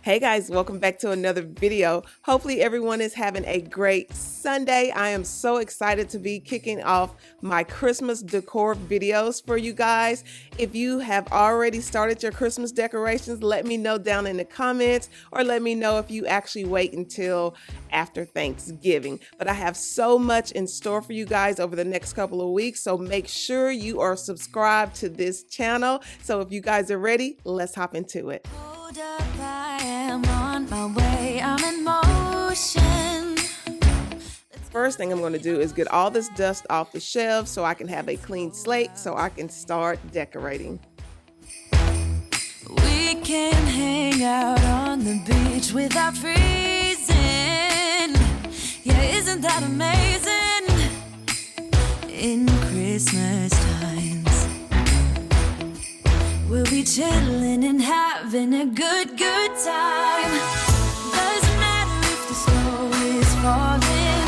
Hey guys, welcome back to another video. Hopefully everyone is having a great Sunday. I am so excited to be kicking off my Christmas decor videos for you guys. If you have already started your Christmas decorations, let me know down in the comments, or let me know if you actually wait until after Thanksgiving. But I have so much in store for you guys over the next couple of weeks, so make sure you are subscribed to this channel. So if you guys are ready, let's hop into it. Hold up, I am on my way, I'm in motion. First thing I'm going to do is get all this dust off the shelves so I can have a clean slate so I can start decorating. We can hang out on the beach without freezing. Yeah, isn't that amazing? In Christmas times, we'll be chilling and having a good time. Doesn't matter if the snow is falling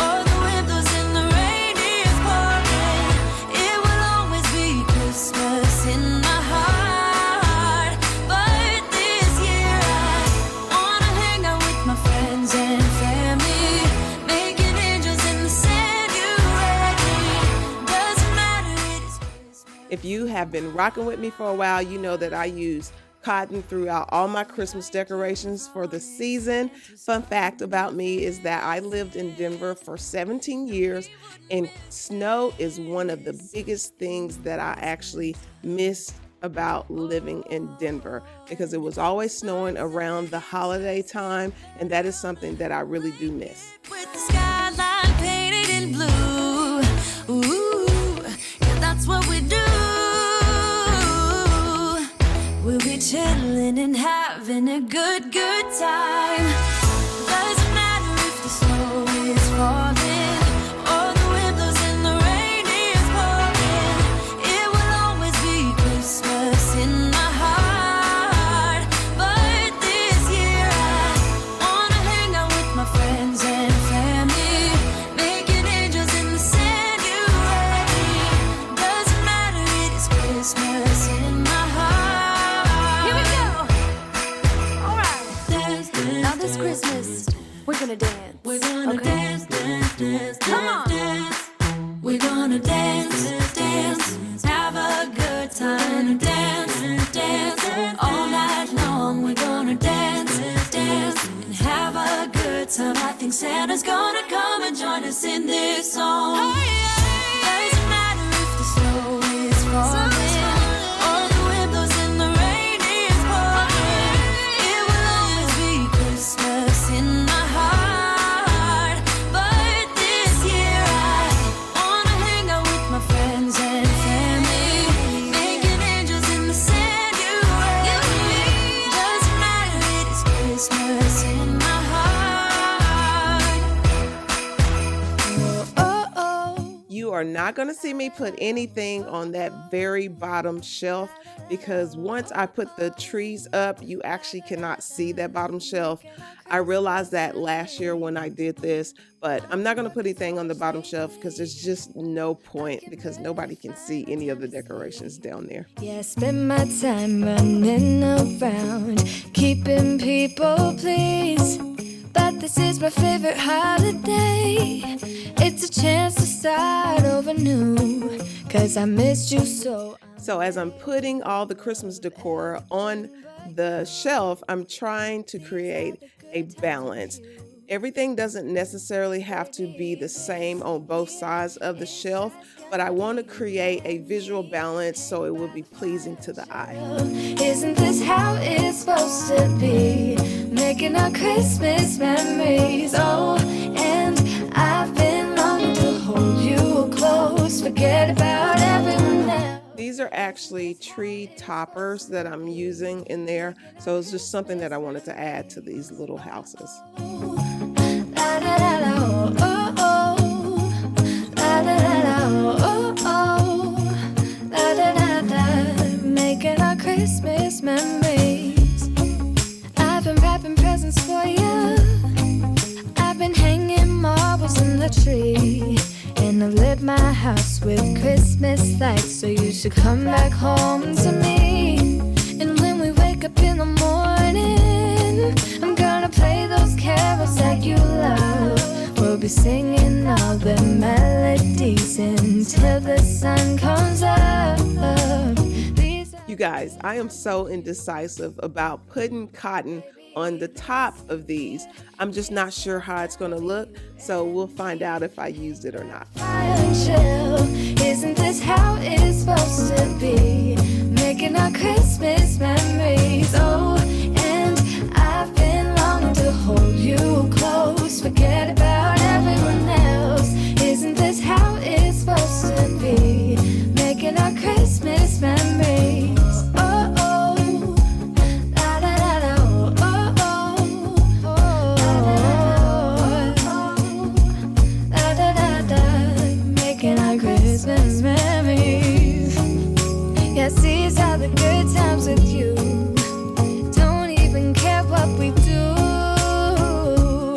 or the wind blows and the rain is pouring. It will always be Christmas in my heart. But this year I wanna hang out with my friends and family, making angels in the sand. You ready? Doesn't matter, it is Christmas. If you have been rocking with me for a while, you know that I use cotton throughout all my Christmas decorations for the season. Fun fact about me is that I lived in Denver for 17 years, and snow is one of the biggest things that I actually miss about living in Denver, because it was always snowing around the holiday time, and that is something that I really do miss. With the skyline painted in blue, ooh, yeah, that's what we do. We'll be chilling and having a good time. Doesn't matter if the snow is falling or the wind blows and the rain is pouring. It will always be Christmas in my heart. But this year I wanna hang out with my friends and family, making angels in the sand. You ready? Doesn't matter, it is Christmas in my heart. Christmas, we're gonna dance. We're gonna dance, dance, dance, come on. Dance. We're gonna dance, dance, have a good time. Dance, dance, all night long. We're gonna dance, dance, and have a good time. I think Santa's gonna come and join us in this song. Oh, yeah. Doesn't matter if the snow is falling. You are not going to see me put anything on that very bottom shelf, because once I put the trees up, you actually cannot see that bottom shelf. I realized that last year when I did this, but I'm not going to put anything on the bottom shelf because there's just no point, because nobody can see any of the decorations down there. Yeah, spend my time running around, keeping people pleased. But this is my favorite holiday. It's a chance to start over new, 'cause I missed you so. So as I'm putting all the Christmas decor on the shelf, I'm trying to create a balance. Everything doesn't necessarily have to be the same on both sides of the shelf, but I want to create a visual balance so it will be pleasing to the eye. Isn't this how it's supposed to be? Making our Christmas memories. Oh, and I've been longing to hold you close. Forget about everyone else. These are actually tree toppers that I'm using in there, so it's just something that I wanted to add to these little houses. La, la, la, la, oh, oh, oh. La, la, la, la, oh, oh. La, la, la, la. Making our Christmas memories. I've been wrapping presents for you. I've been hanging marbles in the tree, and I've lit my house with Christmas lights. So you should come back home to me. And when we wake up in the morning, singing all the melodies until the sun comes up. You guys, I am so indecisive about putting cotton on the top of these. I'm just not sure how it's going to look, so we'll find out if I used it or not. Isn't this how it's supposed to be? Making our Christmas memories. Oh, and I've been longing to hold you close. Forget about everyone else. Isn't this how it's supposed to be? Making our Christmas memories. Oh, oh, la da da da, oh, oh, oh, la da da da, making our Christmas memories. Yes, these are the good times with you. Don't even care what we do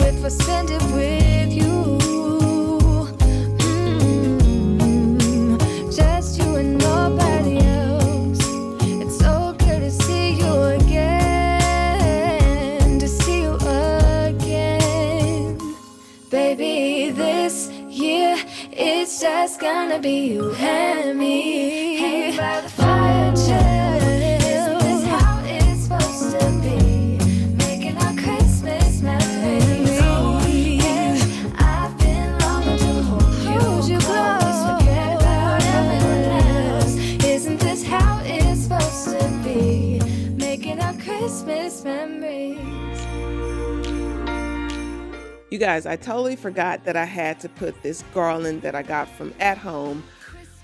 if I spend it with you. Just you and nobody else. It's so good to see you again, to see you again. Baby, this year it's just gonna be you and me. Hanging by the fire chill. Isn't this how it's supposed to be? Making our Christmas memories. Oh, and I've been longing to hold you close. Forget about everyone else. Isn't this how it's supposed to be? Making our Christmas memories. You guys, I totally forgot that I had to put this garland that I got from At Home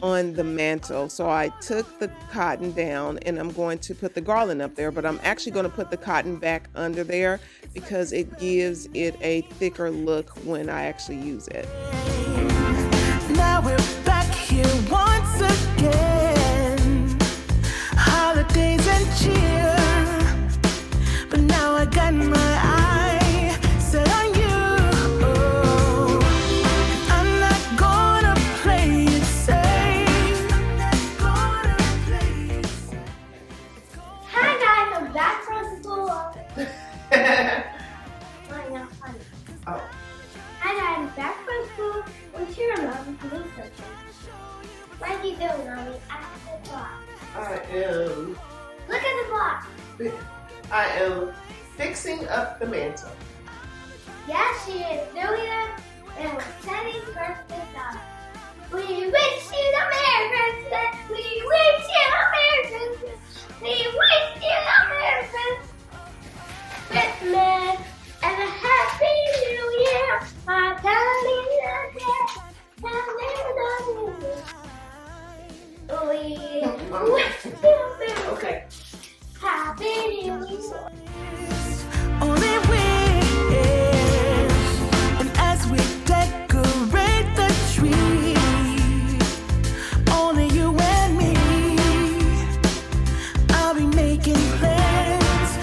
on the mantle. So I took the cotton down and I'm going to put the garland up there, but I'm actually going to put the cotton back under there because it gives it a thicker look when I actually use it. Now we're back here once again. Holidays and cheer. But now I got my eye set on you. I'm not gonna play it safe. Hi guys, I'm back from school. Oh. Hi guys, I'm back from school. What's your mom doing something? What are you doing, Mommy? At the block. I am Look at the block. fixing up the mantle. Yes, she is doing it. And we're setting Christmas up. We wish you the Merry Christmas. We wish you the Merry Christmas. We wish you the Merry Christmas and a Happy New Year. Happy New Year. We wish you the Merry Okay. Happy New Year. Only wish. And as we decorate the tree, only you and me, I'll be making plans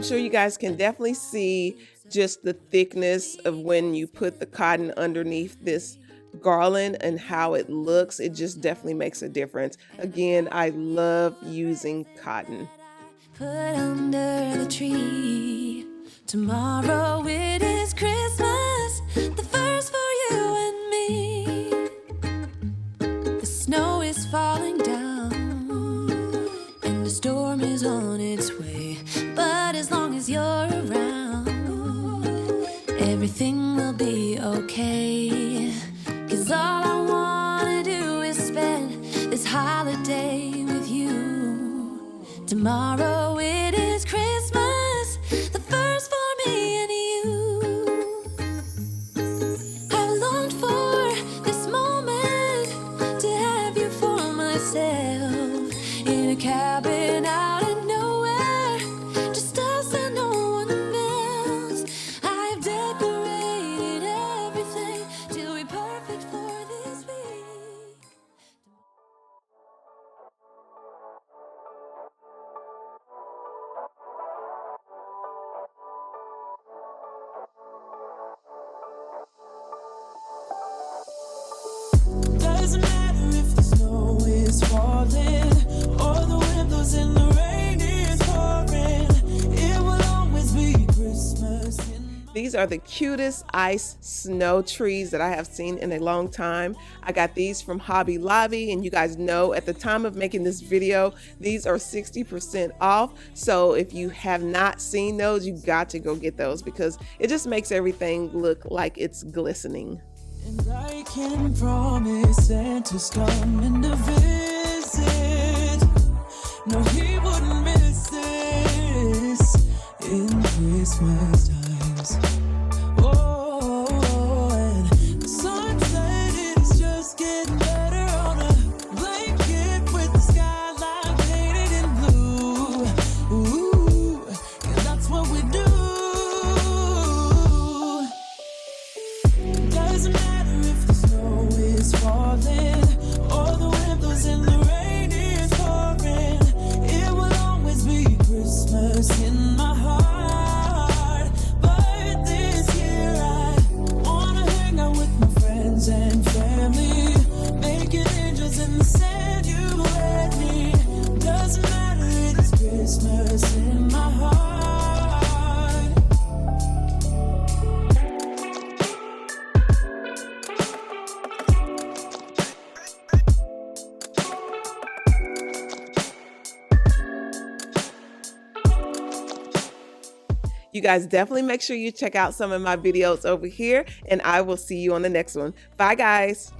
sure you guys can definitely see just the thickness of when you put the cotton underneath this garland and how it looks. It just definitely makes a difference. Again, I love using cotton. Put under the tree. Tomorrow it is Christmas, the first for you and me. The snow is falling down and the storm is on its way. But as long as you're around, everything will be okay. 'Cause all I wanna do is spend this holiday with you. Tomorrow it is Christmas, the first for me and you. I've longed for this moment to have you for myself in a cabin out of nowhere, just us and no one else. I've decorated everything till we're perfect for this week. Doesn't matter if the snow is falling or the wind blows and the rain is pouring. It will always be Christmas in my These are the cutest ice snow trees that I have seen in a long time. I got these from Hobby Lobby, and you guys know at the time of making this video, these are 60% off. So if you have not seen those, you got to go get those because it just makes everything look like it's glistening. And I can promise Santa's coming to visit. No, he wouldn't miss this in Christmas times. Oh, and the sunset is just getting better on a blanket with the skyline painted in blue. Ooh, and that's what we do. Doesn't matter if the snow is falling or the wind blows and the rain is pouring. It will always be Christmas in my heart. But this year I wanna hang out with my friends and family, making angels in the sand. You let me. Doesn't matter, it's Christmas in my heart. You guys definitely make sure you check out some of my videos over here, and I will see you on the next one. Bye, guys.